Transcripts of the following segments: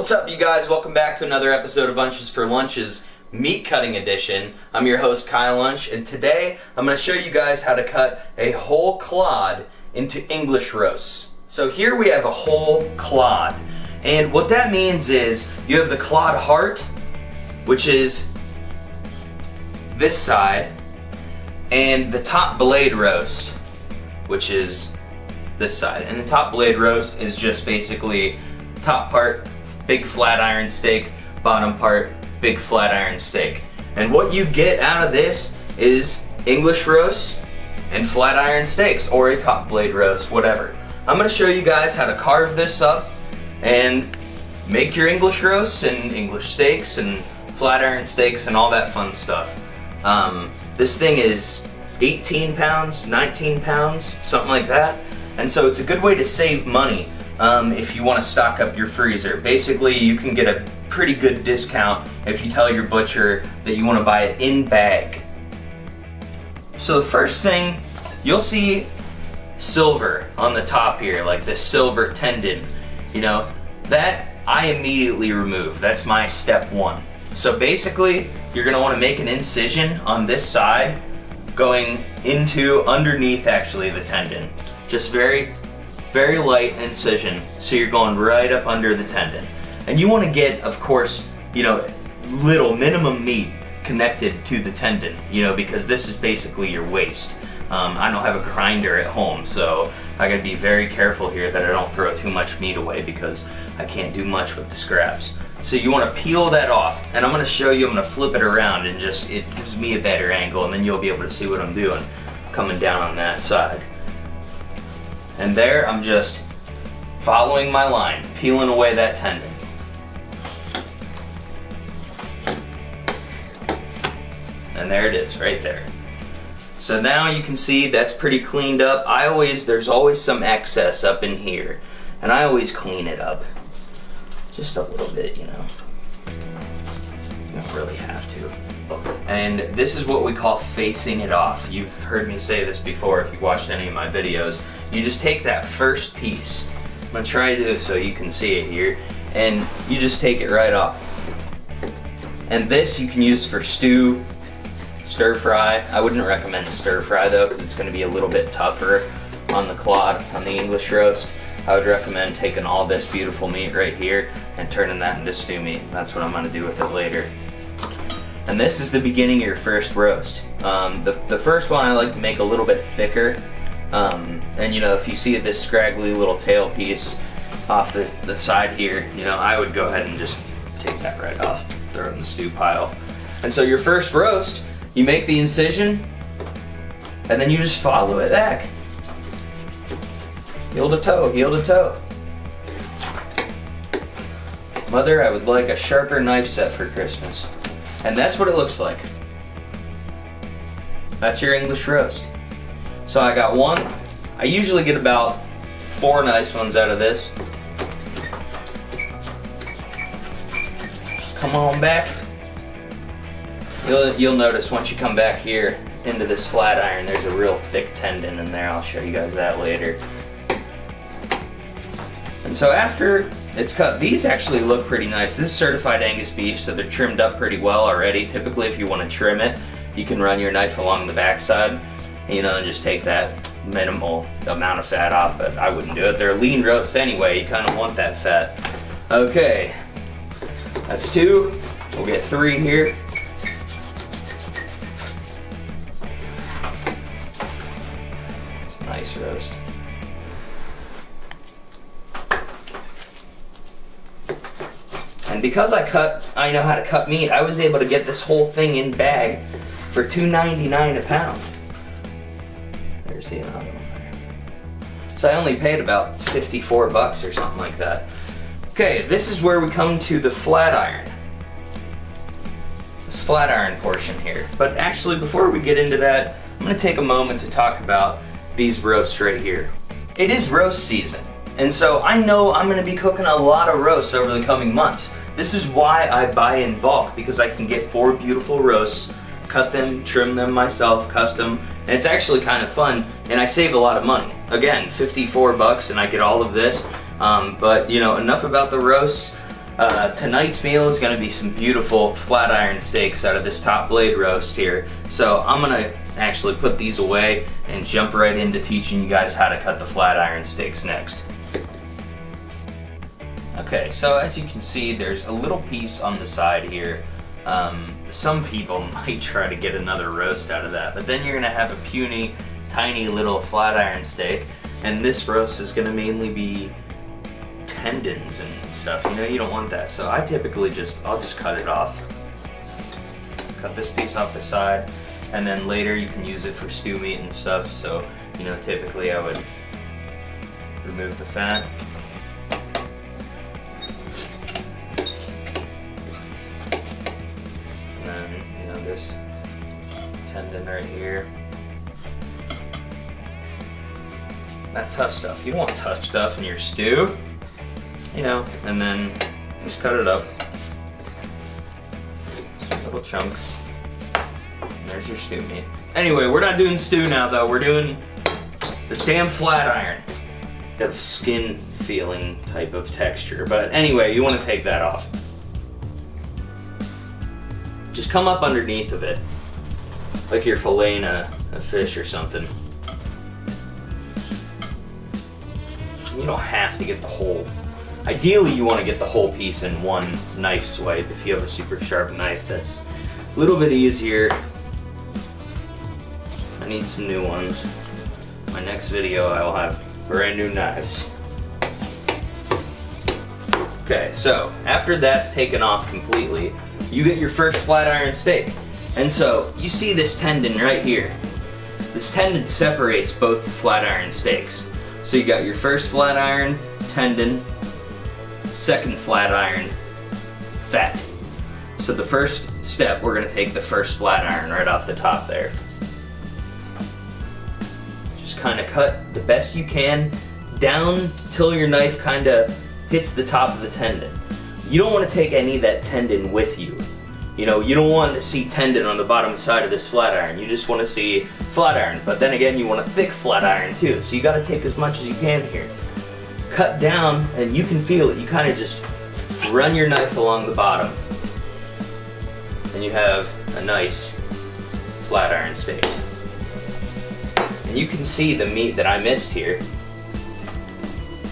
What's up, you guys? Welcome back to another episode of Untches for Lunches, Meat Cutting Edition. I'm your host, Kyle Untch, and today I'm going to show you guys how to cut a whole clod into English roasts. So here we have a whole clod, and what that means is you have the clod heart, which is this side, and the top blade roast, which is this side. And the top blade roast is just basically top part big flat iron steak, bottom part big flat iron steak. And what you get out of this is English roasts and flat iron steaks, or a top blade roast, whatever. I'm going to show you guys how to carve this up and make your English roasts and English steaks and flat iron steaks and all that fun stuff. This thing is 18 pounds, 19 pounds, something like that. And so it's a good way to save money if you want to stock up your freezer. Basically, you can get a pretty good discount if you tell your butcher that you want to buy it in bag. So the first thing, you'll see silver on the top here, like this silver tendon. You know, that I immediately remove. That's my step one. So basically, you're going to want to make an incision on this side going into underneath actually the tendon. Just very light incision, so you're going right up under the tendon. And you want to get, of course, little minimum meat connected to the tendon, because this is basically your waste. I don't have a grinder at home, so I gotta be very careful here that I don't throw too much meat away because I can't do much with the scraps. So you want to peel that off, and I'm going to show you. I'm going to flip it around, and it gives me a better angle, and then you'll be able to see what I'm doing coming down on that side. And there, I'm just following my line, peeling away that tendon. And there it is, right there. So now you can see that's pretty cleaned up. There's always some excess up in here, and I always clean it up. Just a little bit, You don't really have to. And this is what we call facing it off. You've heard me say this before if you've watched any of my videos. You just take that first piece. I'm gonna try to do it so you can see it here. And you just take it right off. And this you can use for stew, stir fry. I wouldn't recommend stir fry though, because it's gonna be a little bit tougher on the clod, on the English roast. I would recommend taking all this beautiful meat right here and turning that into stew meat. That's what I'm gonna do with it later. And this is the beginning of your first roast. The first one I like to make a little bit thicker. And if you see this scraggly little tail piece off the side here, I would go ahead and just take that right off, throw it in the stew pile. And so your first roast, you make the incision, and then you just follow it back. Heel to toe, heel to toe. Mother, I would like a sharper knife set for Christmas. And that's what it looks like. That's your English roast. So I got one. I usually get about 4 nice ones out of this. Just come on back. You'll notice once you come back here into this flat iron, there's a real thick tendon in there. I'll show you guys that later. And so after it's cut, these actually look pretty nice. This is certified Angus beef, so they're trimmed up pretty well already. Typically, if you want to trim it, you can run your knife along the backside, and just take that minimal amount of fat off, but I wouldn't do it. They're a lean roast anyway. You kind of want that fat. Okay, that's 2. We'll get 3 here. It's a nice roast. And because I know how to cut meat, I was able to get this whole thing in bag for $2.99 a pound. There's the another one there. So I only paid about 54 bucks or something like that. Okay, this is where we come to the flat iron. This flat iron portion here. But actually, before we get into that, I'm going to take a moment to talk about these roasts right here. It is roast season, and so I know I'm going to be cooking a lot of roasts over the coming months. This is why I buy in bulk, because I can get 4 beautiful roasts, cut them, trim them myself, custom, and it's actually kind of fun, and I save a lot of money. Again, 54 bucks and I get all of this, but enough about the roasts. Tonight's meal is going to be some beautiful flat iron steaks out of this top blade roast here. So I'm going to actually put these away and jump right into teaching you guys how to cut the flat iron steaks next. Okay, so as you can see, there's a little piece on the side here. Some people might try to get another roast out of that, but then you're going to have a puny, tiny little flat iron steak, and this roast is going to mainly be tendons and stuff. You know, you don't want that. So I typically I'll just cut it off. Cut this piece off the side, and then later you can use it for stew meat and stuff. So, you know, typically I would remove the fat. And then, you know, this tendon right here. That tough stuff. You don't want tough stuff in your stew. You know, and then just cut it up. Some little chunks. And there's your stew meat. Anyway, we're not doing stew now though. We're doing the damn flat iron. Got a skin feeling type of texture. But anyway, you want to take that off. Just come up underneath of it. Like you're filleting a fish or something. You don't have to get the whole. Ideally, you want to get the whole piece in one knife swipe. If you have a super sharp knife, that's a little bit easier. I need some new ones. My next video, I will have brand new knives. Okay, so after that's taken off completely, you get your first flat iron steak. And so you see this tendon right here. This tendon separates both the flat iron steaks. So you got your first flat iron tendon, second flat iron fat. So the first step, we're going to take the first flat iron right off the top there. Just kind of cut the best you can down till your knife kind of hits the top of the tendon. You don't want to take any of that tendon with you. You know, you don't want to see tendon on the bottom side of this flat iron. You just want to see flat iron. But then again, you want a thick flat iron too. So you got to take as much as you can here. Cut down, and you can feel it. You kind of just run your knife along the bottom, and you have a nice flat iron steak. And you can see the meat that I missed here.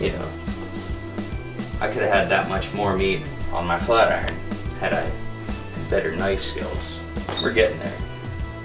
You know, I could have had that much more meat on my flat iron had I had better knife skills. We're getting there.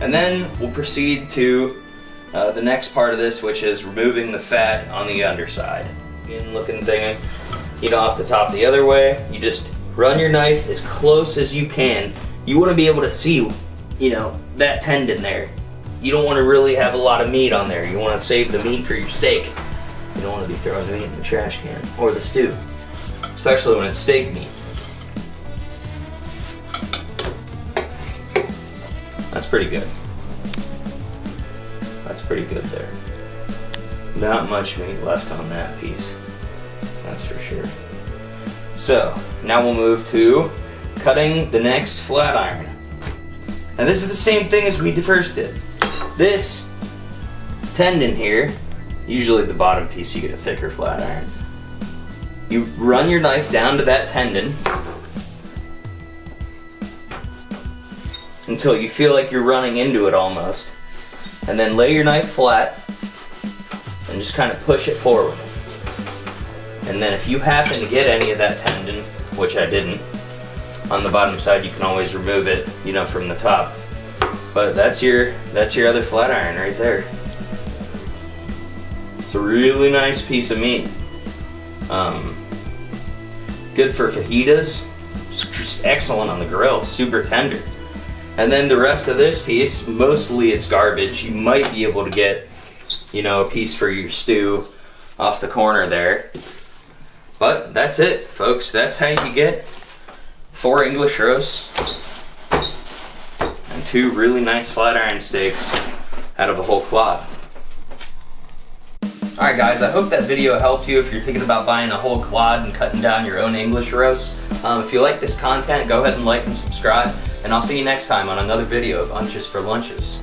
And then we'll proceed to the next part of this, which is removing the fat on the underside. Looking thing, you know, off the top the other way. You just run your knife as close as you can. You want to be able to see, you know, that tendon there. You don't want to really have a lot of meat on there. You want to save the meat for your steak. You don't want to be throwing meat in the trash can or the stew, especially when it's steak meat. That's pretty good. That's pretty good there. Not much meat left on that piece, that's for sure. So, now we'll move to cutting the next flat iron. And this is the same thing as we first did. This tendon here, usually the bottom piece you get a thicker flat iron. You run your knife down to that tendon until you feel like you're running into it almost. And then lay your knife flat and just kind of push it forward. And then if you happen to get any of that tendon, which I didn't, on the bottom side, you can always remove it, you know, from the top. But that's your other flat iron right there. It's a really nice piece of meat. Good for fajitas. Just excellent on the grill, super tender. And then the rest of this piece, mostly it's garbage. You might be able to get, you know, a piece for your stew off the corner there. But that's it, folks. That's how you get 4 English roasts and 2 really nice flat iron steaks out of a whole clod. Alright guys, I hope that video helped you if you're thinking about buying a whole clod and cutting down your own English roasts. If you like this content, go ahead and like and subscribe, and I'll see you next time on another video of Untches for Lunches.